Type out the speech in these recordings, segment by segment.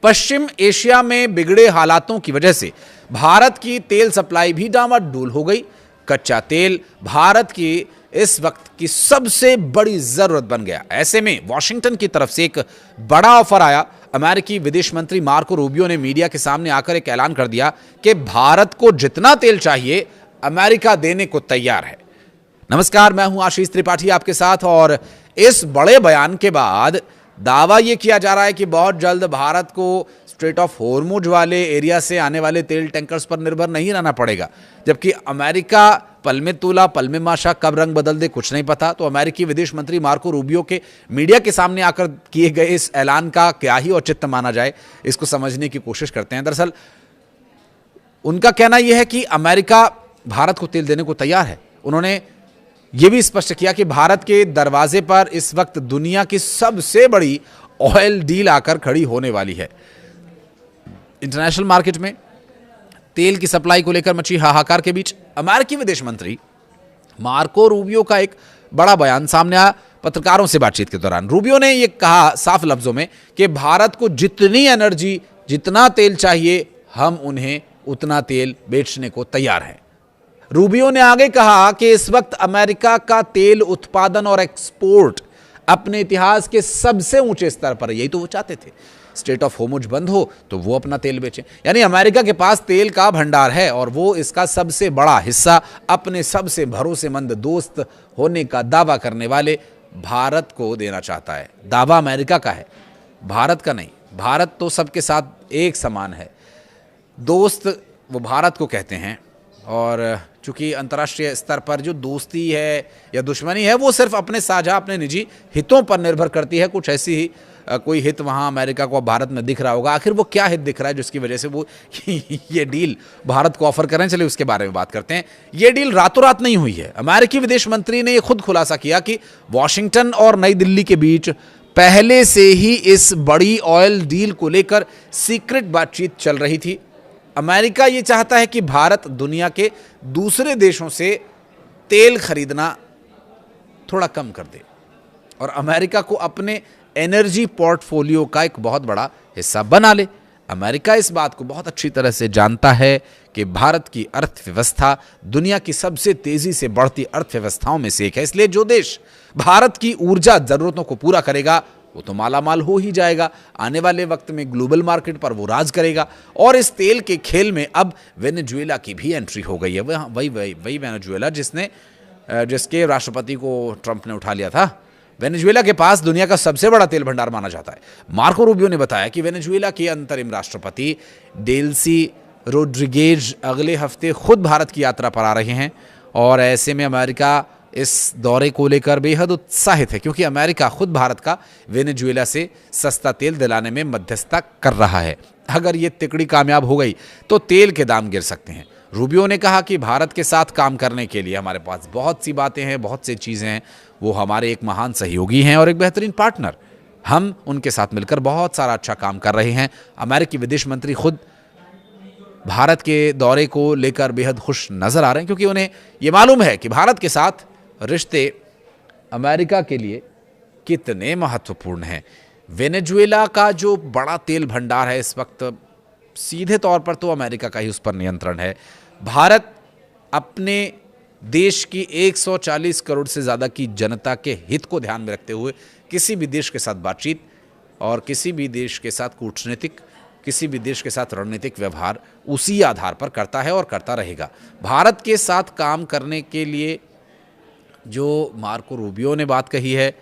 पश्चिम Asia में बिगड़े हालातों की वजह से भारत की तेल सप्लाई भी डामाडोल हो गई। कच्चा तेल भारत की इस वक्त की सबसे बड़ी जरूरत बन गया। ऐसे में वॉशिंगटन की तरफ से एक बड़ा ऑफर आया। अमेरिकी विदेश मंत्री मार्को रूबियो ने मीडिया के सामने आकर एक ऐलान कर दिया कि भारत को जितना तेल चाहिए अमेरिका देने को तैयार है। नमस्कार, मैं हूं आशीष त्रिपाठी आपके साथ, और इस बड़े बयान के बाद दावा यह किया जा रहा है कि बहुत जल्द भारत को स्ट्रेट ऑफ होर्मुज वाले एरिया से आने वाले तेल टैंकर्स पर निर्भर नहीं रहना पड़ेगा। जबकि अमेरिका पल में तूला पल में माशा, कब रंग बदल दे कुछ नहीं पता। तो अमेरिकी विदेश मंत्री मार्को रूबियो के मीडिया के सामने आकर किए गए इस ऐलान का क्या ही औचित्य माना जाए, इसको समझने की कोशिश करते हैं। दरअसल उनका कहना यह है कि अमेरिका भारत को तेल देने को तैयार है। उन्होंने यह भी स्पष्ट किया कि भारत के दरवाजे पर इस वक्त दुनिया की सबसे बड़ी ऑयल डील आकर खड़ी होने वाली है। इंटरनेशनल मार्केट में तेल की सप्लाई को लेकर मची हाहाकार के बीच अमेरिकी विदेश मंत्री मार्को रूबियो का एक बड़ा बयान सामने आया। पत्रकारों से बातचीत के दौरान रूबियो ने यह कहा साफ लफ्जों में कि भारत को जितनी एनर्जी, जितना तेल चाहिए, हम उन्हें उतना तेल बेचने को तैयार हैं। रूबियो ने आगे कहा कि इस वक्त अमेरिका का तेल उत्पादन और एक्सपोर्ट अपने इतिहास के सबसे ऊंचे स्तर पर है। यही तो वो चाहते थे, स्ट्रेट ऑफ होर्मुज बंद हो तो वो अपना तेल बेचें। यानी अमेरिका के पास तेल का भंडार है और वो इसका सबसे बड़ा हिस्सा अपने सबसे भरोसेमंद दोस्त होने का दावा करने वाले भारत को देना चाहता है। दावा अमेरिका का है, भारत का नहीं। भारत तो सबके साथ एक समान है, दोस्त वो भारत को कहते हैं। और चूंकि अंतर्राष्ट्रीय स्तर पर जो दोस्ती है या दुश्मनी है वो सिर्फ अपने साझा, अपने निजी हितों पर निर्भर करती है। कुछ ऐसी ही कोई हित वहाँ अमेरिका को भारत में दिख रहा होगा। आखिर वो क्या हित दिख रहा है जिसकी वजह से वो ये डील भारत को ऑफर करें? चलिए उसके बारे में बात करते हैं। ये डील रातों रात नहीं हुई है। अमेरिकी विदेश मंत्री ने ये खुद खुलासा किया कि वॉशिंगटन और नई दिल्ली के बीच पहले से ही इस बड़ी ऑयल डील को लेकर सीक्रेट बातचीत चल रही थी। अमेरिका ये चाहता है कि भारत दुनिया के दूसरे देशों से तेल खरीदना थोड़ा कम कर दे और अमेरिका को अपने एनर्जी पोर्टफोलियो का एक बहुत बड़ा हिस्सा बना ले। अमेरिका इस बात को बहुत अच्छी तरह से जानता है कि भारत की अर्थव्यवस्था दुनिया की सबसे तेजी से बढ़ती अर्थव्यवस्थाओं में से एक है। इसलिए जो देश भारत की ऊर्जा जरूरतों को पूरा करेगा वो तो मालामाल हो ही जाएगा। आने वाले वक्त में ग्लोबल मार्केट पर वो राज करेगा। और इस तेल के खेल में अब वेनेजुएला की भी एंट्री हो गई है। वही वेनेजुएला जिसके राष्ट्रपति को ट्रंप ने उठा लिया था। वेनेजुएला के पास दुनिया का सबसे बड़ा तेल भंडार माना जाता है। मार्को रूबियो ने बताया कि वेनेजुएला के अंतरिम राष्ट्रपति डेल्सी रोड्रिगेज अगले हफ्ते खुद भारत की यात्रा पर आ रहे हैं और ऐसे में अमेरिका इस दौरे को लेकर बेहद उत्साहित है, क्योंकि अमेरिका खुद भारत का वेनेजुएला से सस्ता तेल दिलाने में मध्यस्थता कर रहा है। अगर ये तिकड़ी कामयाब हो गई तो तेल के दाम गिर सकते हैं। रूबियो ने कहा कि भारत के साथ काम करने के लिए हमारे पास बहुत सी बातें हैं, बहुत सी चीज़ें हैं। वो हमारे एक महान सहयोगी हैं और एक बेहतरीन पार्टनर। हम उनके साथ मिलकर बहुत सारा अच्छा काम कर रहे हैं। अमेरिकी विदेश मंत्री खुद भारत के दौरे को लेकर बेहद खुश नजर आ रहे हैं, क्योंकि उन्हें ये मालूम है कि भारत के साथ रिश्ते अमेरिका के लिए कितने महत्वपूर्ण हैं। वेनेजुएला का जो बड़ा तेल भंडार है इस वक्त सीधे तौर पर तो अमेरिका का ही उस पर नियंत्रण है। भारत अपने देश की 140 करोड़ से ज़्यादा की जनता के हित को ध्यान में रखते हुए किसी भी देश के साथ बातचीत और किसी भी देश के साथ कूटनीतिक, किसी भी देश के साथ रणनीतिक व्यवहार उसी आधार पर करता है और करता रहेगा। भारत के साथ काम करने के लिए जो मार्को रूबियो ने बात कही है,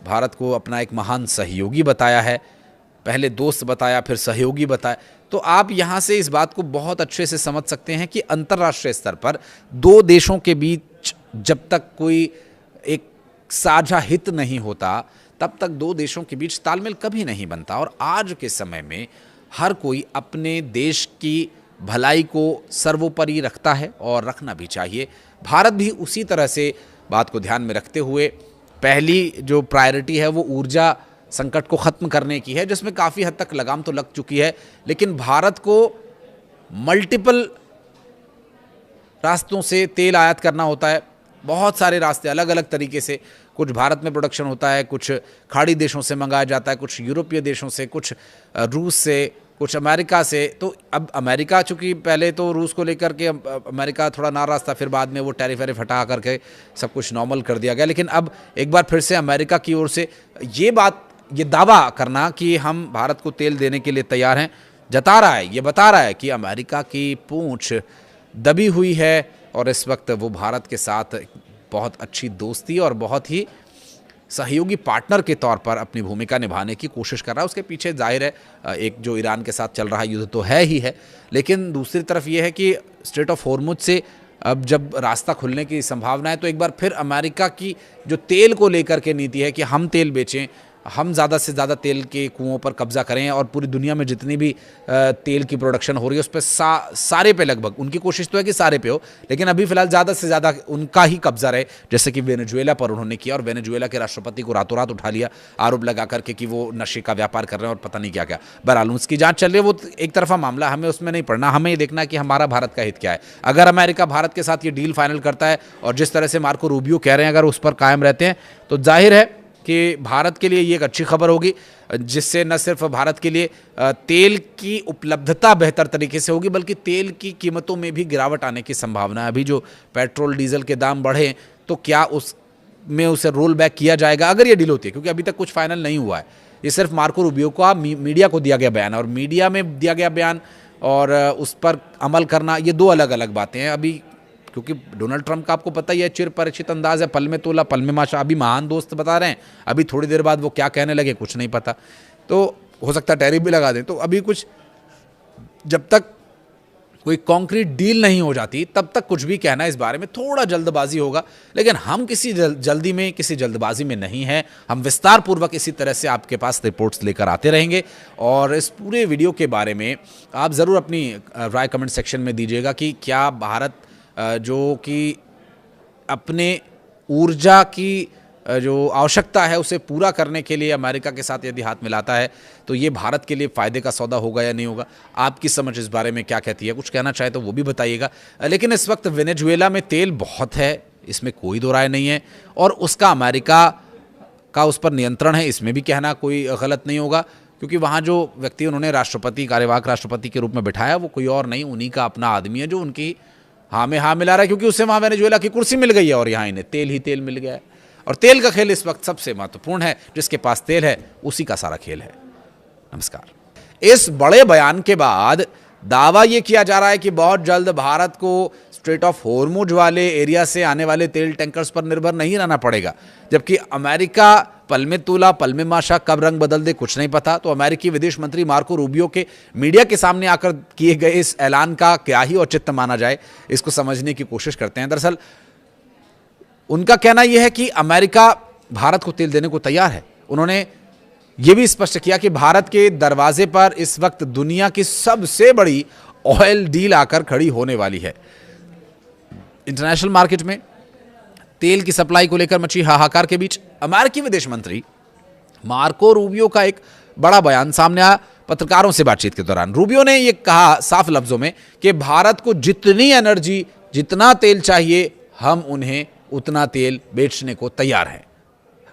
भारत को अपना एक महान सहयोगी बताया है, पहले दोस्त बताया फिर सहयोगी बताया, तो आप यहाँ से इस बात को बहुत अच्छे से समझ सकते हैं कि अंतर्राष्ट्रीय स्तर पर दो देशों के बीच जब तक कोई एक साझा हित नहीं होता तब तक दो देशों के बीच तालमेल कभी नहीं बनता। और आज के समय में हर कोई अपने देश की भलाई को सर्वोपरि रखता है और रखना भी चाहिए। भारत भी उसी तरह से बात को ध्यान में रखते हुए पहली जो प्रायोरिटी है वो ऊर्जा संकट को ख़त्म करने की है, जिसमें काफ़ी हद तक लगाम तो लग चुकी है। लेकिन भारत को मल्टीपल रास्तों से तेल आयात करना होता है, बहुत सारे रास्ते अलग अलग तरीके से। कुछ भारत में प्रोडक्शन होता है, कुछ खाड़ी देशों से मंगाया जाता है, कुछ यूरोपीय देशों से, कुछ रूस से, कुछ अमेरिका से, तो अब अमेरिका चूंकि पहले तो रूस को लेकर के अमेरिका थोड़ा नाराज़ था, फिर बाद में वो टैरिफ वैरिफ हटा करके सब कुछ नॉर्मल कर दिया गया। लेकिन अब एक बार फिर से अमेरिका की ओर से ये दावा करना कि हम भारत को तेल देने के लिए तैयार हैं, जता रहा है, ये बता रहा है कि अमेरिका की पूंछ दबी हुई है और इस वक्त वो भारत के साथ बहुत अच्छी दोस्ती और बहुत ही सहयोगी पार्टनर के तौर पर अपनी भूमिका निभाने की कोशिश कर रहा है। उसके पीछे जाहिर है एक जो ईरान के साथ चल रहा युद्ध तो है ही है, लेकिन दूसरी तरफ ये है कि स्ट्रेट ऑफ हॉर्मुज से अब जब रास्ता खुलने की संभावना है, तो एक बार फिर अमेरिका की जो तेल को लेकर के नीति है कि हम तेल बेचें, हम ज़्यादा से ज़्यादा तेल के कुओं पर कब्जा करें और पूरी दुनिया में जितनी भी तेल की प्रोडक्शन हो रही है उस पर सारे पे, लगभग उनकी कोशिश तो है कि सारे पे हो, लेकिन अभी फिलहाल ज़्यादा से ज़्यादा उनका ही कब्जा रहे, जैसे कि वेनेजुएला पर उन्होंने किया और वेनेजुएला के राष्ट्रपति को रातों रात उठा लिया आरोप लगा करके कि वो नशे का व्यापार कर रहे हैं और पता नहीं क्या क्या। बहरहाल उसकी जाँच चल रही है, वो एक तरफा मामला, हमें उसमें नहीं पड़ना, हमें ये देखना है कि हमारा भारत का हित क्या है। अगर अमेरिका भारत के साथ ये डील फाइनल करता है और जिस तरह से मार्को रूबियो कह रहे हैं अगर उस पर कायम रहते हैं, तो जाहिर है कि भारत के लिए ये एक अच्छी खबर होगी, जिससे न सिर्फ भारत के लिए तेल की उपलब्धता बेहतर तरीके से होगी, बल्कि तेल की कीमतों में भी गिरावट आने की संभावना है। अभी जो पेट्रोल डीजल के दाम बढ़े तो क्या उसमें उसे रोल बैक किया जाएगा अगर ये डील होती है, क्योंकि अभी तक कुछ फाइनल नहीं हुआ है। ये सिर्फ मार्को रूबियो का मीडिया को दिया गया बयान, और मीडिया में दिया गया बयान और उस पर अमल करना, ये दो अलग अलग बातें हैं। अभी क्योंकि डोनाल्ड ट्रंप का आपको पता ही है चिर परिचित अंदाज है, पल में तोला पल में माशा, अभी महान दोस्त बता रहे हैं, अभी थोड़ी देर बाद वो क्या कहने लगे कुछ नहीं पता, तो हो सकता है टैरिफ भी लगा दें। तो अभी कुछ, जब तक कोई कॉन्क्रीट डील नहीं हो जाती तब तक कुछ भी कहना इस बारे में थोड़ा जल्दबाजी होगा, लेकिन हम किसी जल्दबाजी में नहीं हैं। हम विस्तार पूर्वक इसी तरह से आपके पास रिपोर्ट्स लेकर आते रहेंगे और इस पूरे वीडियो के बारे में आप ज़रूर अपनी राय कमेंट सेक्शन में दीजिएगा कि क्या भारत जो कि अपने ऊर्जा की जो आवश्यकता है उसे पूरा करने के लिए अमेरिका के साथ यदि हाथ मिलाता है तो ये भारत के लिए फ़ायदे का सौदा होगा या नहीं होगा। आपकी समझ इस बारे में क्या कहती है, कुछ कहना चाहे तो वो भी बताइएगा। लेकिन इस वक्त वेनेजुएला में तेल बहुत है, इसमें कोई दो राय नहीं है, और उसका अमेरिका का उस पर नियंत्रण है, इसमें भी कहना कोई गलत नहीं होगा, क्योंकि वहाँ जो व्यक्ति उन्होंने राष्ट्रपति, कार्यवाहक राष्ट्रपति के रूप में बिठाया वो कोई और नहीं, उन्हीं का अपना आदमी है जो उनकी हाँ में हाँ मिला रहा है, क्योंकि उससे वहाँ वेनेजुएला की कुर्सी मिल गई है और यहाँ इन्हें तेल ही तेल मिल गया है। और तेल का खेल इस वक्त सबसे महत्वपूर्ण है, जिसके पास तेल है उसी का सारा खेल है। नमस्कार। इस बड़े बयान के बाद दावा ये किया जा रहा है कि बहुत जल्द भारत को स्ट्रेट ऑफ हॉर्मुज वाले एरिया से आने वाले तेल टैंकर्स पर निर्भर नहीं रहना पड़ेगा, जबकि अमेरिका पल में तूला पल में माशा, कब रंग बदल दे कुछ नहीं पता। तो अमेरिकी विदेश मंत्री मार्को रूबियो के मीडिया के सामने आकर किए गए इस ऐलान का क्या ही औचित्य माना जाए, इसको समझने की कोशिश करते हैं। दरअसल उनका कहना यह है कि अमेरिका भारत को तेल देने को तैयार है। उन्होंने ये भी स्पष्ट किया कि भारत के दरवाजे पर इस वक्त दुनिया की सबसे बड़ी ऑयल डील आकर खड़ी होने वाली है। इंटरनेशनल मार्केट में तेल की सप्लाई को लेकर मची हाहाकार के बीच अमेरिकी विदेश मंत्री मार्को रूबियो का एक बड़ा बयान सामने आया। पत्रकारों से बातचीत के दौरान रूबियो ने यह कहा साफ लफ्जों में कि भारत को जितनी एनर्जी, जितना तेल चाहिए, हम उन्हें उतना तेल बेचने को तैयार हैं।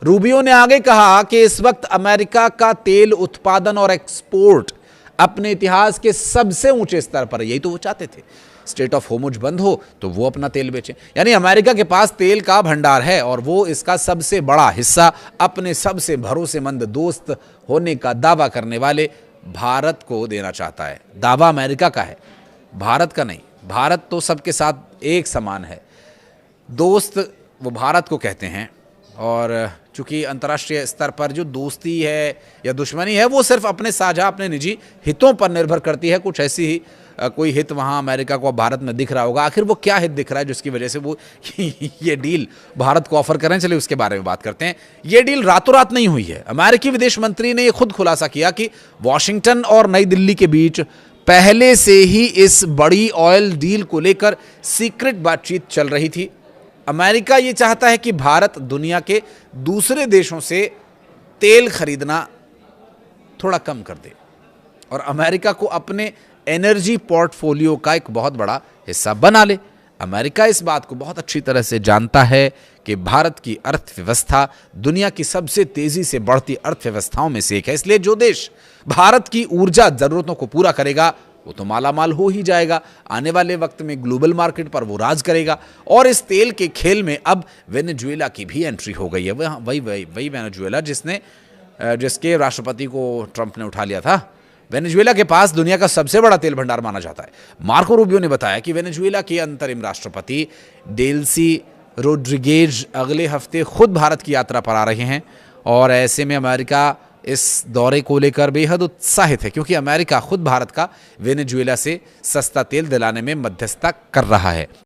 रूबियो ने आगे कहा कि इस वक्त अमेरिका का तेल उत्पादन और एक्सपोर्ट अपने इतिहास के सबसे ऊंचे स्तर पर है। यही तो वो चाहते थे, स्ट्रेट ऑफ हॉर्मुज बंद हो तो वो अपना तेल बेचें। यानी अमेरिका के पास तेल का भंडार है और वो इसका सबसे बड़ा हिस्सा अपने सबसे भरोसेमंद दोस्त होने का दावा करने वाले भारत को देना चाहता है। दावा अमेरिका का है, भारत का नहीं। भारत तो सबके साथ एक समान है, दोस्त वो भारत को कहते हैं। और चूंकि अंतर्राष्ट्रीय स्तर पर जो दोस्ती है या दुश्मनी है वो सिर्फ अपने साझा, अपने निजी हितों पर निर्भर करती है। कुछ ऐसी ही कोई हित वहाँ अमेरिका को भारत में दिख रहा होगा। आखिर वो क्या हित दिख रहा है जिसकी वजह से वो ये डील भारत को ऑफर करें? चलिए उसके बारे में बात करते हैं। ये डील रातों रात नहीं हुई है। अमेरिकी विदेश मंत्री ने ये खुद खुलासा किया कि वॉशिंगटन और नई दिल्ली के बीच पहले से ही इस बड़ी ऑयल डील को लेकर सीक्रेट बातचीत चल रही थी। अमेरिका ये चाहता है कि भारत दुनिया के दूसरे देशों से तेल खरीदना थोड़ा कम कर दे और अमेरिका को अपने एनर्जी पोर्टफोलियो का एक बहुत बड़ा हिस्सा बना ले। अमेरिका इस बात को बहुत अच्छी तरह से जानता है कि भारत की अर्थव्यवस्था दुनिया की सबसे तेजी से बढ़ती अर्थव्यवस्थाओं में से एक है। इसलिए जो देश भारत की ऊर्जा जरूरतों को पूरा करेगा वो तो मालामाल हो ही जाएगा। आने वाले वक्त में ग्लोबल मार्केट पर वो राज करेगा। और इस तेल के खेल में अब वेनेजुएला की भी एंट्री हो गई है। वही वेनेजुएला जिसके राष्ट्रपति को ट्रंप ने उठा लिया था। वेनेजुएला के पास दुनिया का सबसे बड़ा तेल भंडार माना जाता है। मार्को रूबियो ने बताया कि वेनेजुएला के अंतरिम राष्ट्रपति डेल्सी रोड्रिगेज अगले हफ्ते खुद भारत की यात्रा पर आ रहे हैं और ऐसे में अमेरिका इस दौरे को लेकर बेहद उत्साहित है, क्योंकि अमेरिका खुद भारत का वेनेजुएला से सस्ता तेल दिलाने में मध्यस्थता कर रहा है।